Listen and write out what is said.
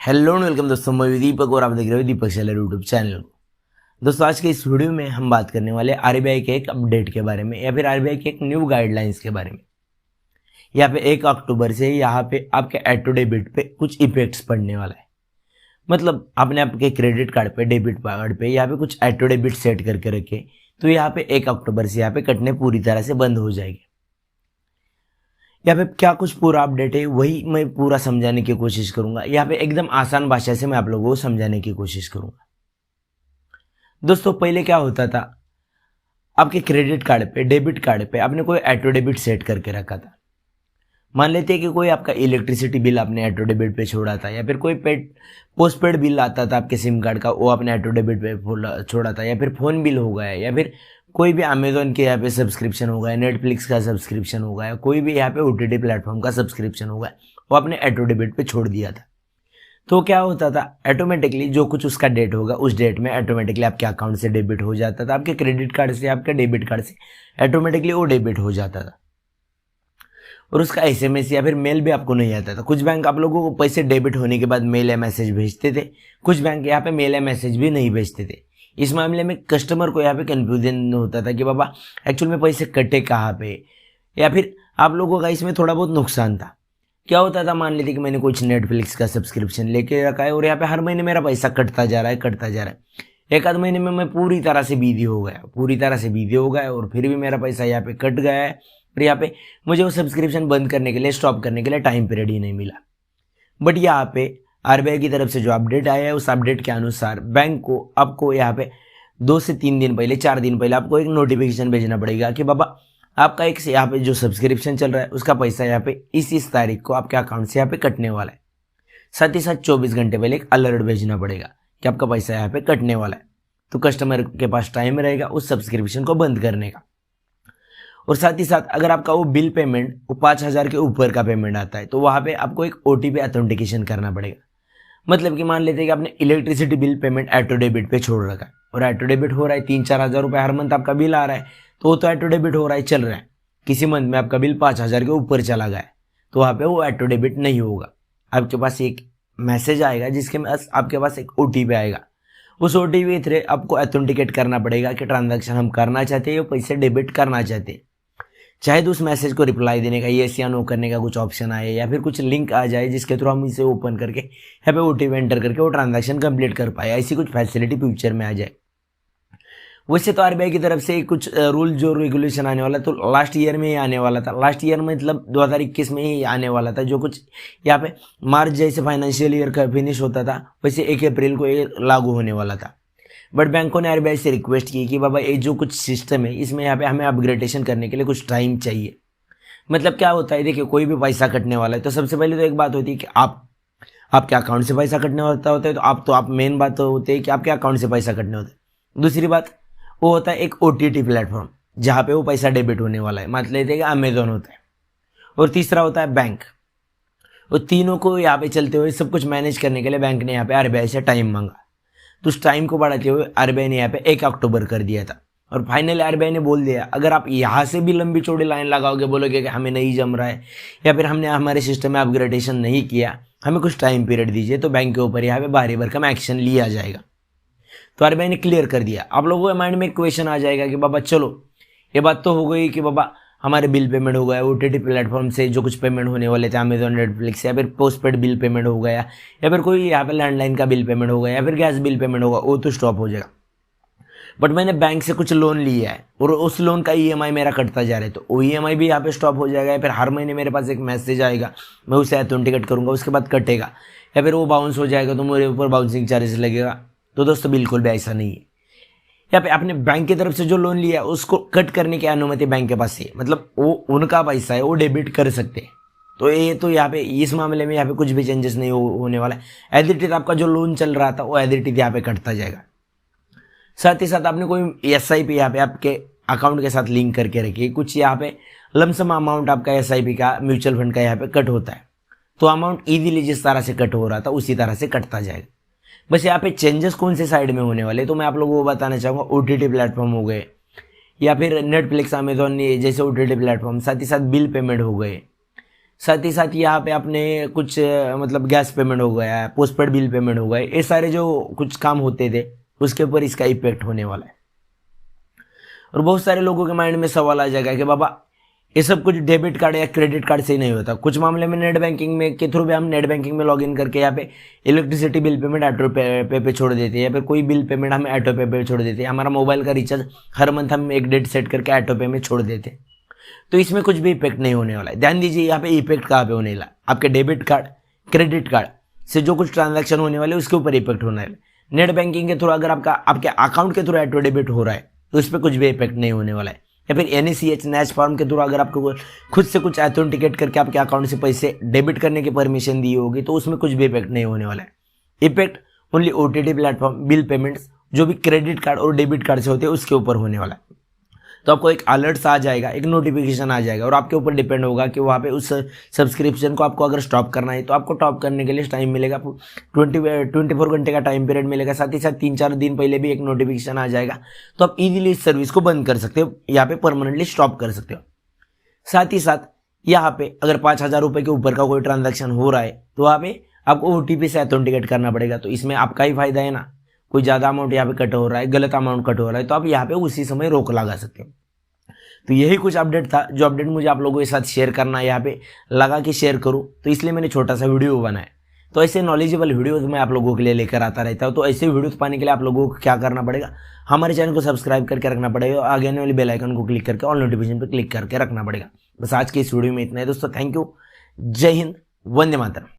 Hello and welcome दोस्तों, मैं दीपक और आप देख रहे हो दीपक सेलर यूट्यूब चैनल को। दोस्तों आज के इस वीडियो में हम बात करने वाले आरबीआई के एक अपडेट के बारे में या फिर आरबीआई के एक न्यू गाइडलाइंस के बारे में। यहाँ पे 1 अक्टूबर से यहाँ पे आपके ऑटो डेबिट पे कुछ इफेक्ट्स पड़ने वाला है। मतलब आपने आपके क्रेडिट कार्ड पे, डेबिट कार्ड पे यहाँ पे कुछ ऑटो डेबिट सेट करके रखे, तो यहाँ पे 1 अक्टूबर से यहाँ पे कटने पूरी तरह से बंद हो जाएंगे। यहाँ पे क्या कुछ पूरा अपडेट है वही मैं पूरा समझाने की कोशिश करूंगा। यहाँ पे एकदम आसान भाषा से मैं आप लोगों को समझाने की कोशिश करूंगा। दोस्तों पहले क्या होता था, आपके क्रेडिट कार्ड पे, डेबिट कार्ड पे आपने कोई ऑटो डेबिट सेट करके रखा था। मान लेते हैं कि कोई आपका इलेक्ट्रिसिटी बिल आपने ऑटो डेबिट पे छोड़ा था, या फिर कोई पोस्ट पेड बिल आता था आपके सिम कार्ड का, वो आपने ऑटो डेबिट पे छोड़ा था, या फिर फोन बिल हो गया, या फिर कोई भी अमेजोन के यहाँ पे सब्सक्रिप्शन हो गया, नेटफ्लिक्स का सब्सक्रिप्शन हो गया, कोई भी यहाँ पे ओटीटी प्लेटफॉर्म का सब्सक्रिप्शन हो गया, वो आपने ऑटो डेबिट पे छोड़ दिया था। तो क्या होता था, ऑटोमेटिकली जो कुछ उसका डेट होगा उस डेट में ऑटोमेटिकली आपके अकाउंट से डेबिट हो जाता था, आपके क्रेडिट कार्ड से, आपके डेबिट कार्ड से ऑटोमेटिकली वो डेबिट हो जाता था। और उसका एसएमएस या फिर मेल भी आपको नहीं आता था। कुछ बैंक आप लोगों को पैसे डेबिट होने के बाद मेल या मैसेज भेजते थे, कुछ बैंक यहाँ पे मेल या मैसेज भी नहीं भेजते थे। इस मामले में कस्टमर को यहाँ पे कंफ्यूजन होता था कि बाबा एक्चुअल में पैसे कटे कहाँ पे, या फिर आप लोगों का इसमें थोड़ा बहुत नुकसान था। क्या होता था, मान लेते कि मैंने कुछ नेटफ्लिक्स का सब्सक्रिप्शन लेके रखा है और यहाँ पे हर महीने मेरा पैसा कटता जा रहा है। एक आध महीने में मैं पूरी तरह से बिजी हो गया और फिर भी मेरा पैसा यहाँ पे कट गया है। फिर यहाँ पे मुझे वो सब्सक्रिप्शन बंद करने के लिए, स्टॉप करने के लिए टाइम पीरियड ही नहीं मिला। बट यहाँ पे आरबीआई की तरफ से जो अपडेट आया है, उस अपडेट के अनुसार बैंक को आपको यहाँ पे 2 से 3 दिन पहले, 4 दिन पहले आपको एक नोटिफिकेशन भेजना पड़ेगा कि बाबा आपका एक यहाँ पे जो सब्सक्रिप्शन चल रहा है उसका पैसा यहाँ पे इस तारीख को आपके अकाउंट से यहाँ पे कटने वाला है। साथ ही साथ 24 घंटे पहले एक अलर्ट भेजना पड़ेगा कि आपका पैसा यहाँ पे कटने वाला है। तो कस्टमर के पास टाइम रहेगा उस सब्सक्रिप्शन को बंद करने का। और साथ ही साथ अगर आपका वो बिल पेमेंट, वो 5,000 के ऊपर का पेमेंट आता है, तो वहाँ पे आपको एक ओटीपी ऑथेंटिकेशन करना पड़ेगा। मतलब कि मान लेते हैं कि आपने electricity bill payment auto debit पे छोड़ रखा है और ऑटो डेबिट हो रहा है, 3-4 हज़ार रुपये हर मंथ आपका बिल आ रहा है, तो वो तो ऑटो डेबिट हो रहा है, चल रहा है। किसी मंथ में आपका बिल 5,000 के ऊपर चला गया है, तो वहाँ पे वो ऑटो डेबिट नहीं होगा। आपके पास एक मैसेज आएगा जिसके में आपके पास एक ओटीपी आएगा। उस ओटीपी के थ्रू आपको ऑथेंटिकेट करना पड़ेगा कि ट्रांजैक्शन हम करना चाहते हैं, वो पैसे डेबिट करना चाहते हैं। चाहे तो उस मैसेज को रिप्लाई देने का, येस या नो करने का कुछ ऑप्शन आए, या फिर कुछ लिंक आ जाए जिसके थ्रू हम इसे ओपन करके यहाँ पे ओटीपी एंटर करके वो ट्रांजैक्शन कंप्लीट कर पाए। ऐसी कुछ फैसिलिटी फ्यूचर में आ जाए। वैसे तो आरबीआई की तरफ से कुछ रूल जो रेगुलेशन आने वाला तो लास्ट ईयर में ही आने वाला था। लास्ट ईयर मतलब 2021 में ही आने वाला था। जो कुछ यहाँ पे मार्च जैसे फाइनेंशियल ईयर का फिनिश होता था, वैसे 1 अप्रैल को ये लागू होने वाला था। बट बैंकों ने आरबीआई से रिक्वेस्ट की कि बाबा ये जो कुछ सिस्टम है इसमें यहाँ पे हमें अपग्रेडेशन करने के लिए कुछ टाइम चाहिए। मतलब क्या होता है, देखिए कोई भी पैसा कटने वाला है तो सबसे पहले तो एक बात होती है कि आपके अकाउंट से पैसा कटने होता है, तो आप मेन बात तो होती है कि आपके अकाउंट से पैसा कटने होता है। दूसरी बात वो होता है एक ओटीटी प्लेटफॉर्म जहाँ पे वो पैसा डेबिट होने वाला है, मान लेते हैं कि अमेजोन होता है। और तीसरा होता है बैंक। वो तीनों को यहाँ पे चलते हुए सब कुछ मैनेज करने के लिए बैंक ने यहाँ पे आरबीआई से टाइम मांगा। तो उस टाइम को बढ़ाते हुए आरबीआई ने यहाँ पे 1 अक्टूबर कर दिया था। और फाइनली आरबीआई ने बोल दिया, अगर आप यहाँ से भी लंबी चौड़ी लाइन लगाओगे, बोलोगे कि हमें नहीं जम रहा है या फिर हमने हमारे सिस्टम में अपग्रेडेशन नहीं किया, हमें कुछ टाइम पीरियड दीजिए, तो बैंक के ऊपर यहाँ पे भारी भरकम एक्शन लिया जाएगा। तो आरबीआई ने क्लियर कर दिया। आप लोगों के माइंड में एक क्वेश्चन आ जाएगा कि बाबा चलो ये बात तो हो गई कि बाबा हमारे बिल पेमेंट हो गया, ओटीटी प्लेटफॉर्म से जो कुछ पेमेंट होने वाले थे अमेजोन, नेटफ्लिक्स, या फिर पोस्ट पेड बिल पेमेंट हो गया, या फिर कोई यहाँ पे लैंडलाइन का बिल पेमेंट हो गया, या फिर गैस बिल पेमेंट होगा, वो तो स्टॉप हो जाएगा। बट मैंने बैंक से कुछ लोन लिया है और उस लोन का ईएमआई मेरा कटता जा रहा है, तो वो ईएमआई भी यहाँ पे स्टॉप हो जाएगा। या फिर हर महीने मेरे पास एक मैसेज आएगा, मैं उसे ऑथेंटिकेट करूँगा, उसके बाद कटेगा, या फिर वो बाउंस हो जाएगा तो मेरे ऊपर बाउंसिंग चार्जेस लगेगा। तो दोस्तों बिल्कुल भी ऐसा नहीं है। यहाँ पे आपने बैंक की तरफ से जो लोन लिया उसको कट करने की अनुमति बैंक के पास है, मतलब वो उनका पैसा है, वो डेबिट कर सकते हैं। तो ये तो यहाँ पे इस मामले में यहाँ पे कुछ भी चेंजेस नहीं होने वाला है। एज इट इज आपका जो लोन चल रहा था वो एज इट इज यहाँ पे कटता जाएगा। साथ ही साथ आपने कोई एसआईपी यहाँ पे आपके अकाउंट के साथ लिंक करके रखी, कुछ यहाँ पे लमसम अमाउंट आपका एसआईपी का, म्यूचुअल फंड का यहाँ पे कट होता है, तो अमाउंट ईजिली जिस तरह से कट हो रहा था उसी तरह से कटता जाएगा। बस यहाँ पे चेंजेस कौन से साइड में होने वाले, तो मैं आप लोगों को बताना चाहूँगा। ओटीटी प्लेटफॉर्म हो गए, या फिर नेटफ्लिक्स, अमेजोन जैसे ओटीटी प्लेटफॉर्म, साथ ही साथ बिल पेमेंट हो गए, साथ ही साथ यहाँ पे आपने कुछ मतलब गैस पेमेंट हो गया है, पोस्टपेड बिल पेमेंट हो गए, ये सारे जो कुछ काम होते थे उसके ऊपर इसका इफेक्ट होने वाला है। और बहुत सारे लोगों के माइंड में सवाल आ जाएगा कि बाबा ये सब कुछ डेबिट कार्ड या क्रेडिट कार्ड से ही नहीं होता। कुछ मामले में नेट बैंकिंग में के थ्रू भी हम नेट बैंकिंग में लॉगिन करके यहाँ पे इलेक्ट्रिसिटी बिल पेमेंट ऑटो पे छोड़ देते हैं, या फिर कोई बिल पेमेंट हम ऑटो पे छोड़ देते हैं। हमारा मोबाइल का रिचार्ज हर मंथ हम एक डेट सेट करके ऑटो पे में छोड़ देते हैं। तो इसमें कुछ भी इफेक्ट नहीं होने वाला है। ध्यान दीजिए यहाँ पे इफेक्ट कहाँ पे होने वाला, आपके डेबिट कार्ड क्रेडिट कार्ड से जो कुछ ट्रांजैक्शन होने वाले उसके ऊपर इफेक्ट होना है। नेट बैंकिंग के थ्रू अगर आपके अकाउंट के थ्रू ऑटो डेबिट हो रहा है तो उस पर कुछ भी इफेक्ट नहीं होने वाला है। या फिर NACH नैच फॉर्म के थ्रू अगर आपको खुद से कुछ ऑथेंटिकेट करके आपके अकाउंट से पैसे डेबिट करने की परमिशन दी होगी तो उसमें कुछ भी इफेक्ट नहीं होने वाला है। Effect only OTT platform bill payments जो भी क्रेडिट कार्ड और डेबिट कार्ड से होते हैं उसके ऊपर होने वाला है। तो आपको एक अलर्ट आ जाएगा, एक नोटिफिकेशन आ जाएगा और आपके ऊपर डिपेंड होगा कि वहाँ पे उस सब्सक्रिप्शन को आपको अगर स्टॉप करना है तो आपको स्टॉप करने के लिए टाइम मिलेगा, 24 घंटे का टाइम पीरियड मिलेगा। साथ ही साथ 3-4 दिन पहले भी एक नोटिफिकेशन आ जाएगा, तो आप इजीली इस सर्विस को बंद कर सकते हो, यहाँ पे परमानेंटली स्टॉप कर सकते हो। साथ ही साथ यहाँ पे अगर 5,000 रुपये के ऊपर का कोई ट्रांजेक्शन हो रहा है तो वहाँ पे आपको OTP से ऑथेंटिकेट करना पड़ेगा। तो इसमें आपका ही फायदा है ना, कोई ज़्यादा अमाउंट यहाँ पे कट हो रहा है, गलत अमाउंट कट हो रहा है तो आप यहाँ पे उसी समय रोक लगा सकते हो। तो यही कुछ अपडेट था जो अपडेट मुझे आप लोगों के साथ शेयर करना है, यहाँ पे लगा कि शेयर करूँ तो इसलिए मैंने छोटा सा वीडियो बनाया। तो ऐसे नॉलेजेबल वीडियोस मैं आप लोगों के लिए लेकर आता रहता हूँ। तो ऐसे वीडियोस पाने के लिए आप लोगों को क्या करना पड़ेगा, हमारे चैनल को सब्सक्राइब करके रखना पड़ेगा और आगे आने वाली बेल आइकन को क्लिक करके ऑल नोटिफिकेशन पर क्लिक करके रखना पड़ेगा। बस आज के इस वीडियो में इतना है दोस्तों। थैंक यू, जय हिंद, वंदे मातरम।